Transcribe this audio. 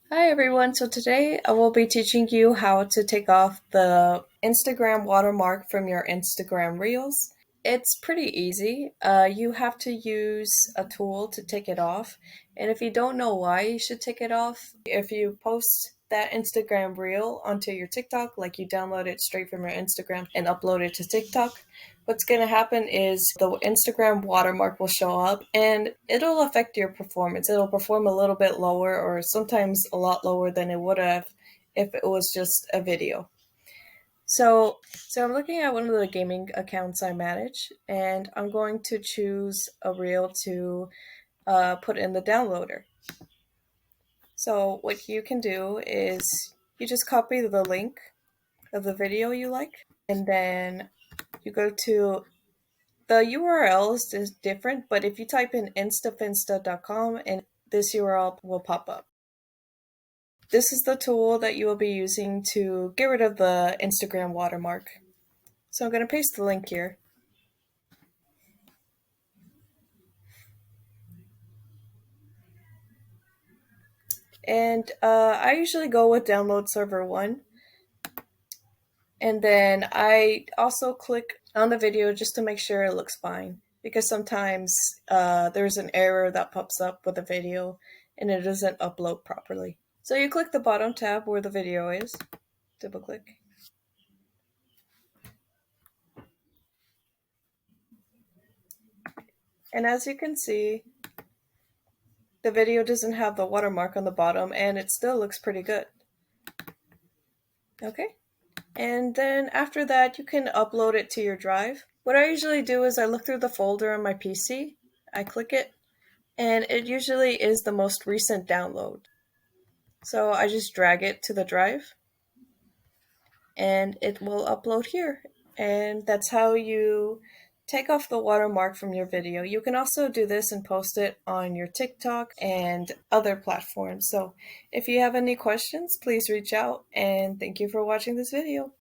Hi everyone, so today I will be teaching you how to take off the Instagram watermark from your Instagram Reels. It's pretty easy. You have to use a tool to take it off, and if you don't know why you should take it off, if you post that Instagram Reel onto your TikTok, like you download it straight from your Instagram and upload it to TikTok, what's going to happen is the Instagram watermark will show up and it'll affect your performance. It'll perform a little bit lower or sometimes a lot lower than it would have if it was just a video. So I'm looking at one of the gaming accounts I manage, and I'm going to choose a reel to put in the downloader. So what you can do is you just copy the link of the video you like, and then you go to the URL is different, but if you type in instafinsta.com and this URL will pop up. This is the tool that you will be using to get rid of the Instagram watermark. So I'm going to paste the link here. And I usually go with download server 1. And then I also click on the video just to make sure it looks fine. Because sometimes there's an error that pops up with the video and it doesn't upload properly. So you click the bottom tab where the video is, double click. And as you can see, the video doesn't have the watermark on the bottom and it still looks pretty good. Okay. And then after that, you can upload it to your drive. What I usually do is I look through the folder on my PC, I click it, and it usually is the most recent download. So I just drag it to the drive, and it will upload here. And that's how you take off the watermark from your video. You can also do this and post it on your TikTok and other platforms. So if you have any questions, please reach out, and thank you for watching this video.